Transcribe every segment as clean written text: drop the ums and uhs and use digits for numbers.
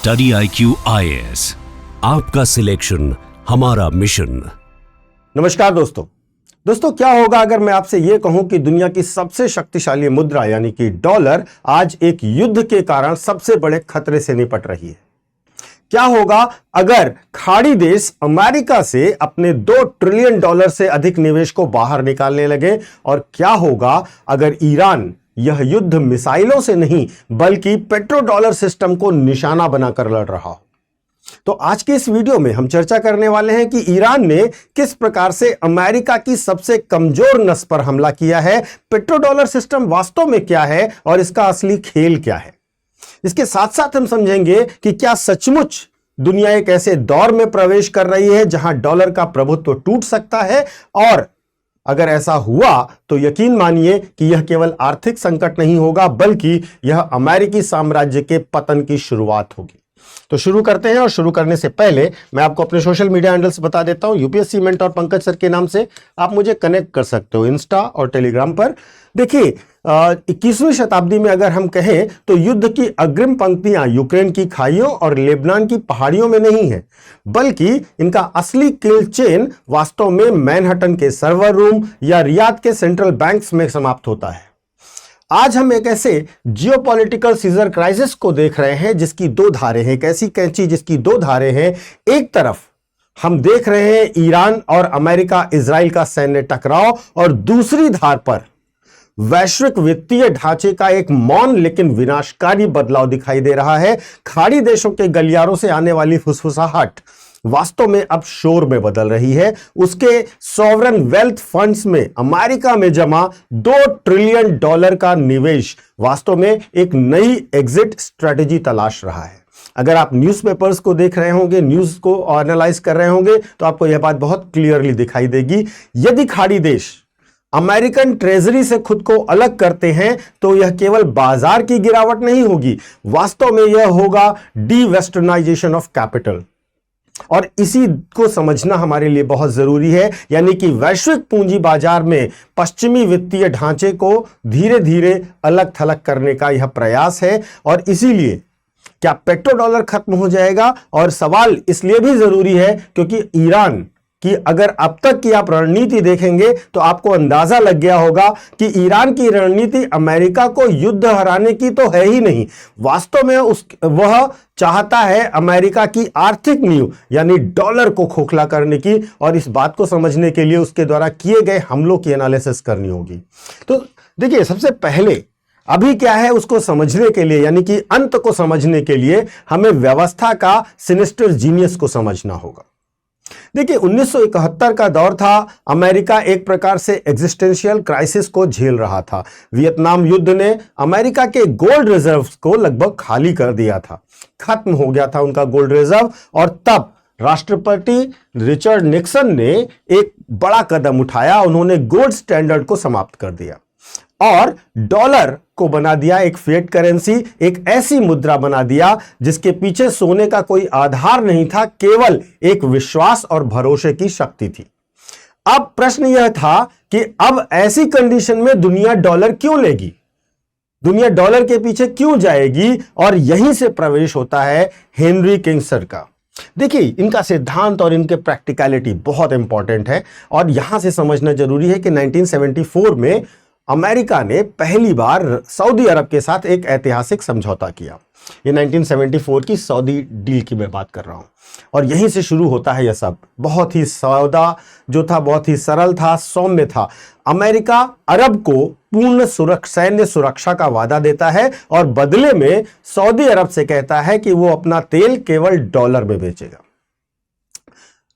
Study IQ IAS, आपका selection हमारा mission. नमस्कार दोस्तों, क्या होगा अगर मैं आपसे यह कहूं कि दुनिया की सबसे शक्तिशाली मुद्रा यानी कि डॉलर आज एक युद्ध के कारण सबसे बड़े खतरे से निपट रही है। क्या होगा अगर खाड़ी देश अमेरिका से अपने $2 ट्रिलियन से अधिक निवेश को बाहर निकालने लगे, और क्या होगा अगर ईरान यह युद्ध मिसाइलों से नहीं बल्कि पेट्रो डॉलर सिस्टम को निशाना बनाकर लड़ रहा हो। तो आज के इस वीडियो में हम चर्चा करने वाले हैं कि ईरान ने किस प्रकार से अमेरिका की सबसे कमजोर नस पर हमला किया है, पेट्रो डॉलर सिस्टम वास्तव में क्या है और इसका असली खेल क्या है। इसके साथ साथ हम समझेंगे कि क्या सचमुच दुनिया एक ऐसे दौर में प्रवेश कर रही है जहां डॉलर का प्रभुत्व टूट सकता है, और अगर ऐसा हुआ तो यकीन मानिए कि यह केवल आर्थिक संकट नहीं होगा बल्कि यह अमेरिकी साम्राज्य के पतन की शुरुआत होगी। तो शुरू करते हैं, और शुरू करने से पहले मैं आपको अपने सोशल मीडिया हैंडल्स बता देता हूं। यूपीएससी मेंटर पंकज सर के नाम से आप मुझे कनेक्ट कर सकते हो इंस्टा और टेलीग्राम पर। देखिए, 21वीं शताब्दी में अगर हम कहें तो युद्ध की अग्रिम पंक्तियां यूक्रेन की खाइयों और लेबनान की पहाड़ियों में नहीं है, बल्कि इनका असली किल चेन वास्तव में मैनहट्टन के सर्वर रूम या रियाद के सेंट्रल बैंक्स में समाप्त होता है। आज हम एक ऐसे जियोपॉलिटिकल सीजर क्राइसिस को देख रहे हैं जिसकी दो धारें हैं, एक ऐसी कैंची जिसकी दो धारें हैं। एक तरफ हम देख रहे हैं ईरान और अमेरिका इजराइल का सैन्य टकराव, और दूसरी धार पर वैश्विक वित्तीय ढांचे का एक मौन लेकिन विनाशकारी बदलाव दिखाई दे रहा है। खाड़ी देशों के गलियारों से आने वाली फुसफुसाहट वास्तव में अब शोर में बदल रही है। उसके सॉवरन वेल्थ फंड्स में अमेरिका में जमा $2 ट्रिलियन का निवेश वास्तव में एक नई एग्जिट स्ट्रेटेजी तलाश रहा है। अगर आप न्यूज़पेपर्स को देख रहे होंगे, न्यूज़ को एनालाइज कर रहे होंगे, तो आपको यह बात बहुत क्लियरली दिखाई देगी। यदि खाड़ी देश अमेरिकन ट्रेजरी से खुद को अलग करते हैं तो यह केवल बाजार की गिरावट नहीं होगी, वास्तव में यह होगा डी वेस्टर्नाइजेशन ऑफ कैपिटल। और इसी को समझना हमारे लिए बहुत जरूरी है, यानी कि वैश्विक पूंजी बाजार में पश्चिमी वित्तीय ढांचे को धीरे धीरे अलग थलग करने का यह प्रयास है। और इसीलिए क्या पेट्रो डॉलर खत्म हो जाएगा? और सवाल इसलिए भी जरूरी है क्योंकि ईरान कि अगर अब तक की आप रणनीति देखेंगे तो आपको अंदाजा लग गया होगा कि ईरान की रणनीति अमेरिका को युद्ध हराने की तो है ही नहीं, वास्तव में वह चाहता है अमेरिका की आर्थिक नींव यानी डॉलर को खोखला करने की। और इस बात को समझने के लिए उसके द्वारा किए गए हमलों की एनालिसिस करनी होगी। तो देखिए, सबसे पहले अभी क्या है उसको समझने के लिए, यानी कि अंत को समझने के लिए हमें व्यवस्था का सिनिस्टर जीनियस को समझना होगा। देखिए, 1971 का दौर था। अमेरिका एक प्रकार से एग्जिस्टेंशियल क्राइसिस को झेल रहा था। वियतनाम युद्ध ने अमेरिका के गोल्ड रिजर्व्स को लगभग खाली कर दिया था, खत्म हो गया था उनका गोल्ड रिजर्व। और तब राष्ट्रपति रिचर्ड निक्सन ने एक बड़ा कदम उठाया, उन्होंने गोल्ड स्टैंडर्ड को समाप्त कर दिया और डॉलर को बना दिया एक फिएट करेंसी, एक ऐसी मुद्रा बना दिया जिसके पीछे सोने का कोई आधार नहीं था, केवल एक विश्वास और भरोसे की शक्ति थी। अब प्रश्न यह था कि अब ऐसी कंडीशन में दुनिया डॉलर क्यों लेगी, दुनिया डॉलर के पीछे क्यों जाएगी? और यहीं से प्रवेश होता है हेनरी किसिंजर का। देखिए, इनका सिद्धांत और इनके प्रैक्टिकलिटी बहुत इंपॉर्टेंट है, और यहां से समझना जरूरी है कि 1974 में अमेरिका ने पहली बार सऊदी अरब के साथ एक ऐतिहासिक समझौता किया। ये 1974 की सऊदी डील की मैं बात कर रहा हूं, और यहीं से शुरू होता है यह सब। बहुत ही सौदा जो था बहुत ही सरल था, सौम्य था। अमेरिका अरब को पूर्ण सैन्य सुरक्षा का वादा देता है और बदले में सऊदी अरब से कहता है कि वो अपना तेल केवल डॉलर में बेचेगा।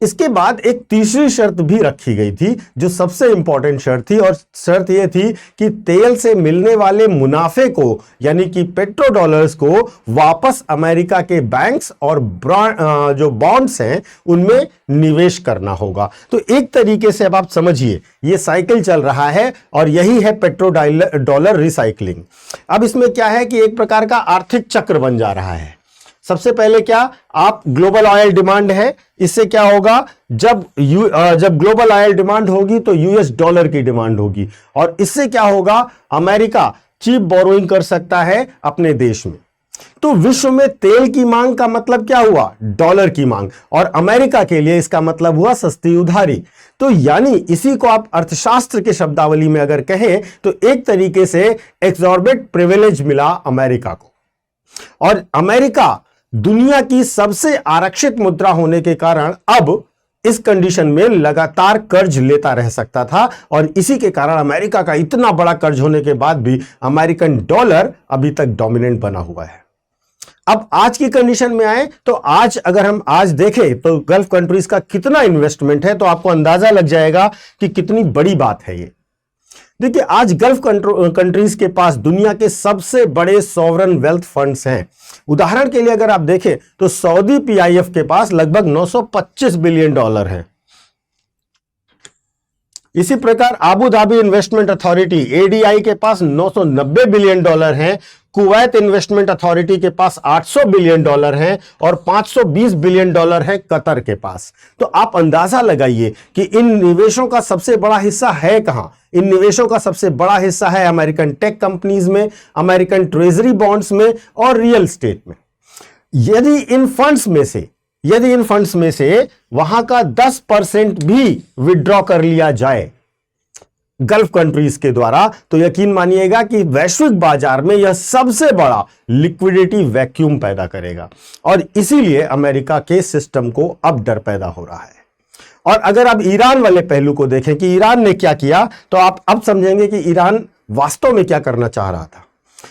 इसके बाद एक तीसरी शर्त भी रखी गई थी जो सबसे इंपॉर्टेंट शर्त थी, और शर्त यह थी कि तेल से मिलने वाले मुनाफे को यानी कि पेट्रो डॉलर्स को वापस अमेरिका के बैंक्स और जो बॉन्ड्स हैं उनमें निवेश करना होगा। तो एक तरीके से अब आप समझिए ये साइकिल चल रहा है, और यही है पेट्रो डॉलर रिसाइकलिंग। अब इसमें क्या है कि एक प्रकार का आर्थिक चक्र बन जा रहा है। सबसे पहले क्या, आप ग्लोबल ऑयल डिमांड है, इससे क्या होगा, जब ग्लोबल ऑयल डिमांड होगी तो यूएस डॉलर की डिमांड होगी, और इससे क्या होगा, अमेरिका चीप बोरोइंग कर सकता है अपने देश में। तो विश्व में तेल की मांग का मतलब क्या हुआ? डॉलर की मांग। और अमेरिका के लिए इसका मतलब हुआ सस्ती उधारी। तो यानी इसी को आप अर्थशास्त्र के शब्दावली में अगर कहें तो एक तरीके से एक्सॉर्बिट प्रिविलेज मिला अमेरिका को। और अमेरिका दुनिया की सबसे आरक्षित मुद्रा होने के कारण अब इस कंडीशन में लगातार कर्ज लेता रह सकता था। और इसी के कारण अमेरिका का इतना बड़ा कर्ज होने के बाद भी अमेरिकन डॉलर अभी तक डोमिनेंट बना हुआ है। अब आज की कंडीशन में आए तो आज अगर हम आज देखें तो गल्फ कंट्रीज का कितना इन्वेस्टमेंट है, तो आपको अंदाजा लग जाएगा कि कितनी बड़ी बात है ये। देखिए, आज गल्फ कंट्रीज के पास दुनिया के सबसे बड़े सॉवरन वेल्थ फंड्स हैं। उदाहरण के लिए अगर आप देखें तो सऊदी पीआईएफ के पास लगभग 925 बिलियन डॉलर है। इसी प्रकार Abu Dhabi investment authority ADI के पास 990 बिलियन डॉलर हैं। कुवैत इन्वेस्टमेंट अथॉरिटी के पास 800 बिलियन डॉलर हैं और 520 बिलियन डॉलर है कतर के पास। तो आप अंदाजा लगाइए कि इन निवेशों का सबसे बड़ा हिस्सा है कहां? इन निवेशों का सबसे बड़ा हिस्सा है अमेरिकन टेक कंपनीज में, अमेरिकन ट्रेजरी बॉन्ड्स में और रियल एस्टेट में। यदि इन फंड्स में से वहां का 10% भी विड्रॉ कर लिया जाए गल्फ कंट्रीज के द्वारा, तो यकीन मानिएगा कि वैश्विक बाजार में यह सबसे बड़ा लिक्विडिटी वैक्यूम पैदा करेगा। और इसीलिए अमेरिका के सिस्टम को अब डर पैदा हो रहा है। और अगर आप ईरान वाले पहलू को देखें कि ईरान ने क्या किया, तो आप अब समझेंगे कि ईरान वास्तव में क्या करना चाह रहा था।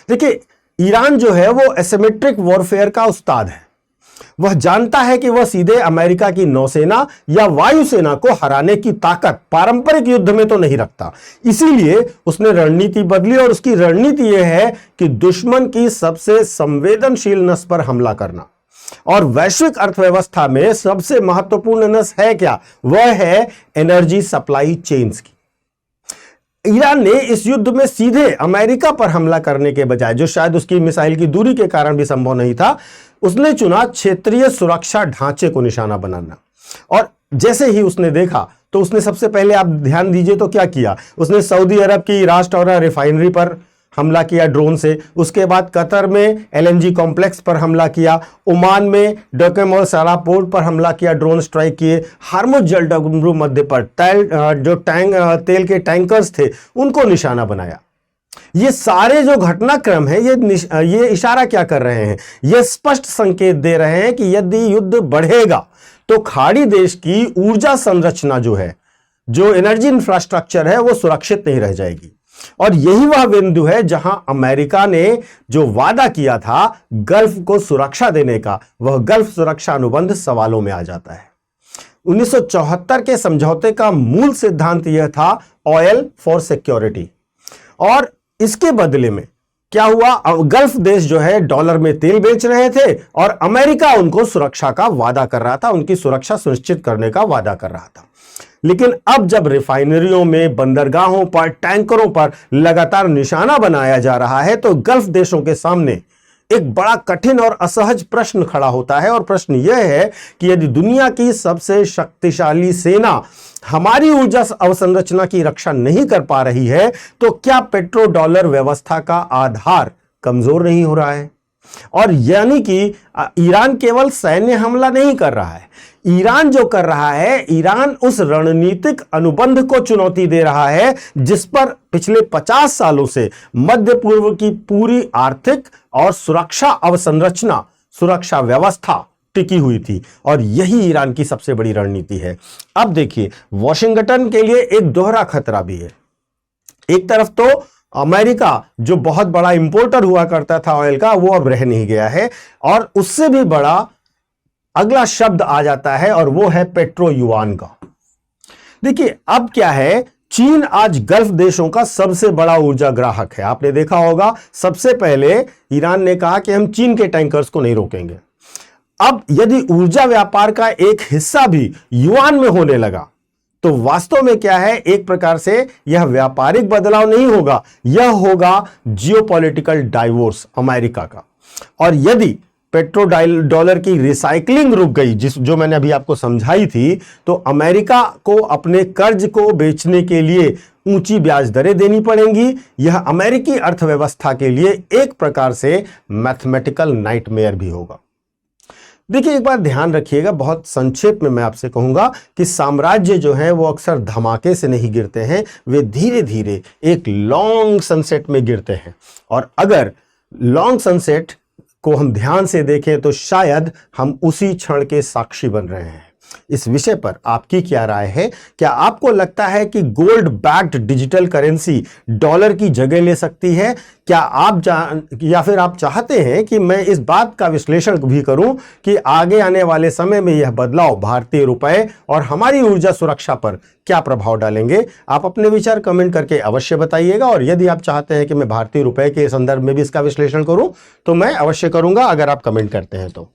देखिए, ईरान जो है वो एसिमेट्रिक वॉरफेयर का उस्ताद है। वह जानता है कि वह सीधे अमेरिका की नौसेना या वायुसेना को हराने की ताकत पारंपरिक युद्ध में तो नहीं रखता। इसीलिए उसने रणनीति बदली और उसकी रणनीति यह है कि दुश्मन की सबसे संवेदनशील नस पर हमला करना। और वैश्विक अर्थव्यवस्था में सबसे महत्वपूर्ण नस है क्या? वह है एनर्जी सप्लाई चेन्स की। ईरान ने इस युद्ध में सीधे अमेरिका पर हमला करने के बजाय, जो शायद उसकी मिसाइल की दूरी के कारण भी संभव नहीं था, उसने चुना क्षेत्रीय सुरक्षा ढांचे को निशाना बनाना। और जैसे ही उसने देखा तो उसने सबसे पहले, आप ध्यान दीजिए तो क्या किया, उसने सऊदी अरब की रास्टौरा रिफाइनरी पर हमला किया ड्रोन से। उसके बाद कतर में एलएनजी कॉम्प्लेक्स पर हमला किया। ओमान में डोकेमोल सारा पोर्ट पर हमला किया, ड्रोन स्ट्राइक किए। हार्मुज जलडमरू मध्य पर तेल के टैंकर्स थे उनको निशाना बनाया। ये सारे जो घटनाक्रम है ये इशारा क्या कर रहे हैं? ये स्पष्ट संकेत दे रहे हैं कि यदि युद्ध बढ़ेगा तो खाड़ी देश की ऊर्जा संरचना जो है, जो एनर्जी इंफ्रास्ट्रक्चर है, वो सुरक्षित नहीं रह जाएगी। और यही वह बिंदु है जहां अमेरिका ने जो वादा किया था गल्फ को सुरक्षा देने का, वह गल्फ सुरक्षा अनुबंध सवालों में आ जाता है। 1974 के समझौते का मूल सिद्धांत यह था, ऑयल फॉर सिक्योरिटी। और इसके बदले में क्या हुआ? गल्फ देश जो है डॉलर में तेल बेच रहे थे और अमेरिका उनको सुरक्षा का वादा कर रहा था, उनकी सुरक्षा सुनिश्चित करने का वादा कर रहा था। लेकिन अब जब रिफाइनरियों में, बंदरगाहों पर, टैंकरों पर लगातार निशाना बनाया जा रहा है, तो गल्फ देशों के सामने एक बड़ा कठिन और असहज प्रश्न खड़ा होता है। और प्रश्न यह है कि यदि दुनिया की सबसे शक्तिशाली सेना हमारी ऊर्जा अवसंरचना की रक्षा नहीं कर पा रही है, तो क्या पेट्रो डॉलर व्यवस्था का आधार कमजोर नहीं हो रहा है? और यानी कि ईरान केवल सैन्य हमला नहीं कर रहा है, ईरान जो कर रहा है, ईरान उस रणनीतिक अनुबंध को चुनौती दे रहा है जिस पर पिछले 50 सालों से मध्य पूर्व की पूरी आर्थिक और सुरक्षा अवसंरचना, सुरक्षा व्यवस्था टिकी हुई थी। और यही ईरान की सबसे बड़ी रणनीति है। अब देखिए, वॉशिंगटन के लिए एक दोहरा खतरा भी है। एक तरफ तो अमेरिका जो बहुत बड़ा इंपोर्टर हुआ करता था ऑयल का, वो अब रह नहीं गया है। और उससे भी बड़ा अगला शब्द आ जाता है और वो है पेट्रो युआन का। देखिए, अब क्या है, चीन आज गल्फ देशों का सबसे बड़ा ऊर्जा ग्राहक है। आपने देखा होगा, सबसे पहले ईरान ने कहा कि हम चीन के टैंकर्स को नहीं रोकेंगे। अब यदि ऊर्जा व्यापार का एक हिस्सा भी युआन में होने लगा, तो वास्तव में क्या है, एक प्रकार से यह व्यापारिक बदलाव नहीं होगा, यह होगा जियोपॉलिटिकल डाइवोर्स अमेरिका का। और यदि पेट्रो डॉलर की रिसाइकलिंग रुक गई, जो मैंने अभी आपको समझाई थी, तो अमेरिका को अपने कर्ज को बेचने के लिए ऊंची ब्याज दरें देनी पड़ेंगी। यह अमेरिकी अर्थव्यवस्था के लिए एक प्रकार से मैथमेटिकल नाइटमेयर भी होगा। देखिए, एक बात ध्यान रखिएगा, बहुत संक्षेप में मैं आपसे कहूंगा कि साम्राज्य जो है वो अक्सर धमाके से नहीं गिरते हैं, वे धीरे धीरे एक लॉन्ग सनसेट में गिरते हैं। और अगर लॉन्ग सनसेट को हम ध्यान से देखें तो शायद हम उसी क्षण के साक्षी बन रहे हैं। इस विषय पर आपकी क्या राय है? क्या आपको लगता है कि gold backed digital currency dollar की जगह ले सकती है? क्या या फिर आप चाहते हैं कि मैं इस बात का विश्लेषण भी करूं कि आगे आने वाले समय में यह बदलाव भारतीय रुपए और हमारी ऊर्जा सुरक्षा पर क्या प्रभाव डालेंगे? आप अपने विचार कमेंट करके अवश्य बताइएगा। और यदि आप चाहते हैं कि मैं भारतीय रुपए के संदर्भ में भी इसका विश्लेषण करूं तो मैं अवश्य करूंगा, अगर आप कमेंट करते हैं तो।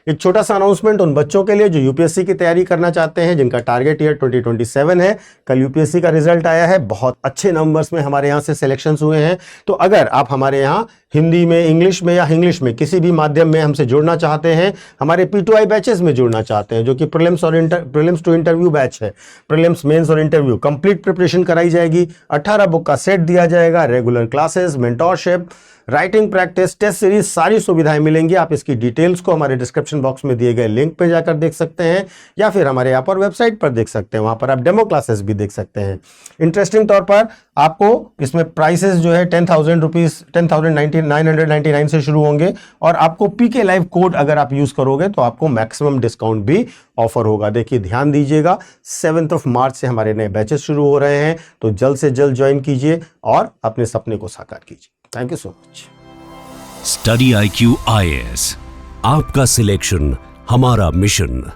एक छोटा सा अनाउंसमेंट उन बच्चों के लिए जो यूपीएससी की तैयारी करना चाहते हैं, जिनका टारगेट ईयर 2027 है। कल यूपीएससी का रिजल्ट आया है, बहुत अच्छे नंबर्स में हमारे यहाँ से सिलेक्शंस हुए हैं। तो अगर आप हमारे यहाँ हिंदी में, इंग्लिश में या इंग्लिश में किसी भी माध्यम में हमसे जुड़ना चाहते हैं, हमारे P2I बैचेस में जुड़ना चाहते हैं, जो कि प्रीलिम्स टू इंटरव्यू बैच है, प्रीलिम्स, मेंस और इंटरव्यू कंप्लीट प्रिपरेशन कराई जाएगी। 18 बुक का सेट दिया जाएगा, regular classes, mentorship, writing practice, test series, सारी सुविधाएं मिलेंगी। आप इसकी डिटेल्स को हमारे डिस्क्रिप्शन बॉक्स में दिए गए लिंक पे जाकर देख सकते हैं, या फिर हमारे यहाँ पर वेबसाइट पर देख सकते हैं, वहां पर आप डेमो क्लासेस भी देख सकते हैं। इंटरेस्टिंग तौर पर आपको इसमें प्राइसेस जो है 10,999 से शुरू होंगे, और आपको PK लाइव कोड अगर आप यूज करोगे तो आपको मैक्सिमम डिस्काउंट भी ऑफर होगा। देखिए, ध्यान दीजिएगा, 7 मार्च से हमारे नए बैचेस शुरू हो रहे हैं, तो जल्द से जल्द ज्वाइन कीजिए और अपने सपने को साकार कीजिए। Thank you so much. Study IQ IAS, आपका सिलेक्शन हमारा मिशन।